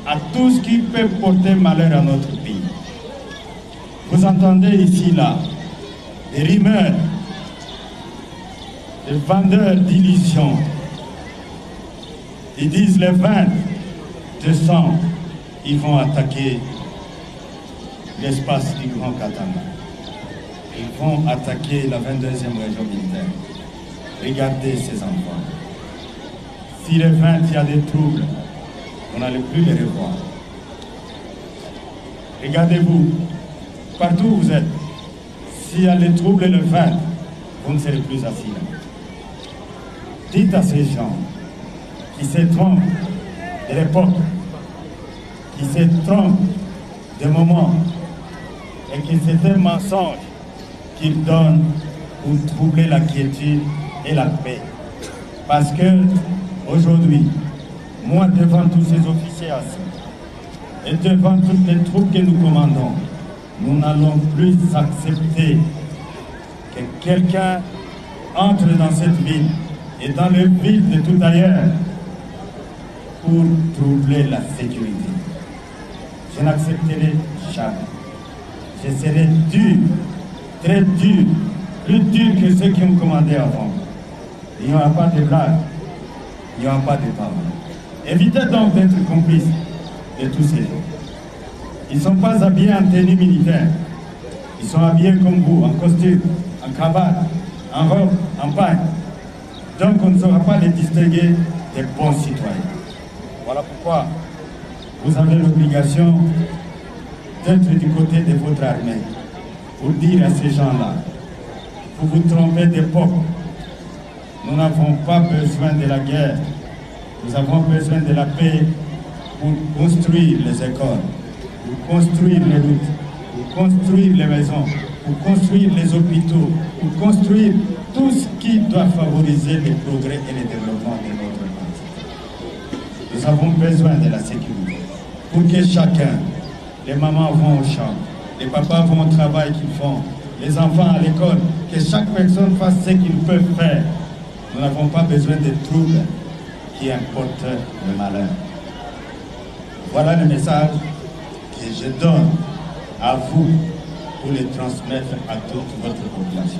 à tout ce qui peut porter malheur à notre pays. Vous entendez ici, là, des rumeurs, des vendeurs d'illusions. Ils disent le 20 décembre, ils vont attaquer l'espace du Grand Katanga. Ils vont attaquer la 22e région militaire. Regardez ces enfants. Si le 20, il y a des troubles, on n'allait plus les revoir. Regardez-vous, partout où vous êtes, s'il y a des troubles le 20, vous ne serez plus assis là. Dites à ces gens qui se trompent de l'époque, qui se trompent des moments, et que c'est un mensonge qu'ils donnent pour troubler la quiétude et la paix. Parce que aujourd'hui, moi devant tous ces officiers assis, et devant toutes les troupes que nous commandons, nous n'allons plus accepter que quelqu'un entre dans cette ville et dans le vide de tout ailleurs pour troubler la sécurité. Je n'accepterai jamais. Je serai dur, très dur, plus dur que ceux qui ont commandé avant. Il n'y aura pas de blague, il n'y aura pas de parole. Évitez donc d'être complice de tous ces gens. Ils ne sont pas habillés en tenue militaire. Ils sont habillés comme vous, en costume, en cravate, en robe, en pagne. Donc on ne saura pas les distinguer des bons citoyens. Voilà pourquoi vous avez l'obligation d'être du côté de votre armée pour dire à ces gens-là, vous vous trompez d'époque. Nous n'avons pas besoin de la guerre. Nous avons besoin de la paix pour construire les écoles, pour construire les routes, pour construire les maisons, pour construire les hôpitaux, pour construire tout ce qui doit favoriser le progrès et le développement de notre pays. Nous avons besoin de la sécurité pour que chacun, les mamans vont au champ, les papas vont au travail qu'ils font, les enfants à l'école, que chaque personne fasse ce qu'il peut faire. Nous n'avons pas besoin de troubles qui importent le malheur. Voilà le message que je donne à vous pour le transmettre à toute votre population.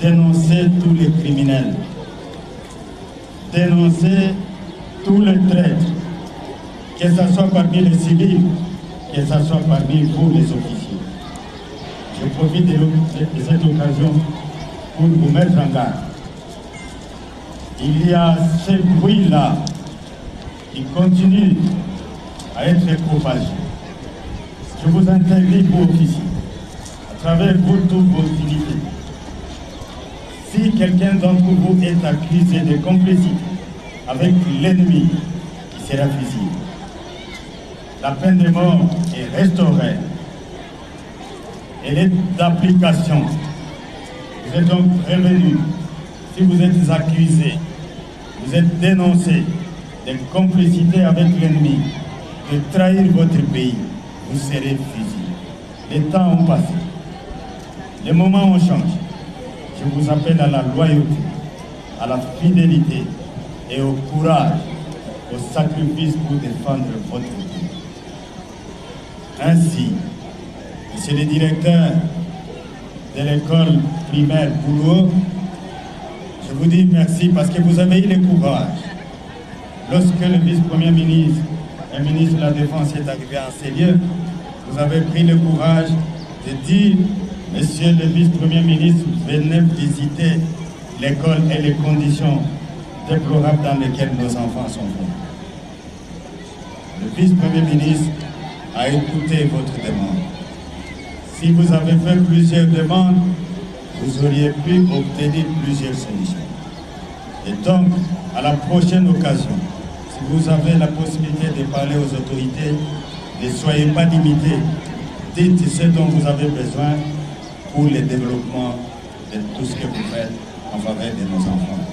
Dénoncez tous les criminels. Dénoncez tous les traîtres, que ce soit parmi les civils, que ce soit parmi vous les officiers. Je profite de cette occasion pour vous mettre en garde. Il y a ce bruit-là qui continue à être propagé. Je vous interdis, vous officiers, à travers vous toutes vos unités. Si quelqu'un d'entre vous est accusé de complicité avec l'ennemi, il sera fusillé. La peine de mort est restaurée. Elle est d'application. Vous êtes donc prévenus. Si vous êtes accusé, vous êtes dénoncé de complicité avec l'ennemi, de trahir votre pays, vous serez fusillé. Les temps ont passé. Les moments ont changé. Je vous appelle à la loyauté, à la fidélité et au courage, au sacrifice pour défendre votre pays. Ainsi, Monsieur le directeur de l'école primaire Boulogne, je vous dis merci parce que vous avez eu le courage. Lorsque le vice-premier ministre et ministre de la Défense est arrivé en ces lieux, vous avez pris le courage de dire, Monsieur le vice-premier ministre, venez visiter l'école et les conditions déplorables dans lesquelles nos enfants sont venus. Le vice-premier ministre a écouté votre demande. Si vous avez fait plusieurs demandes, vous auriez pu obtenir plusieurs solutions. Et donc, à la prochaine occasion, si vous avez la possibilité de parler aux autorités, ne soyez pas limités. Dites ce dont vous avez besoin pour le développement de tout ce que vous faites en faveur de nos enfants.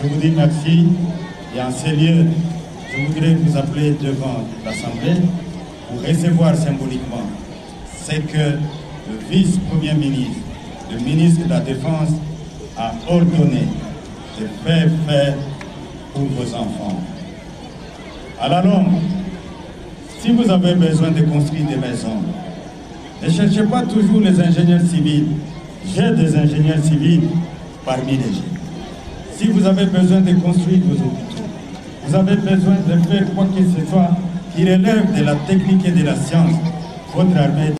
Je vous dis merci et en ces lieux, je voudrais vous appeler devant l'Assemblée pour recevoir symboliquement ce que le vice-premier ministre, le ministre de la Défense a ordonné de faire pour vos enfants. À la longue, Si vous avez besoin de construire des maisons, ne cherchez pas toujours les ingénieurs civils. J'ai des ingénieurs civils parmi les jeunes. Si vous avez besoin de construire vos hôpitaux, vous avez besoin de faire quoi que ce soit qui relève de la technique et de la science, votre armée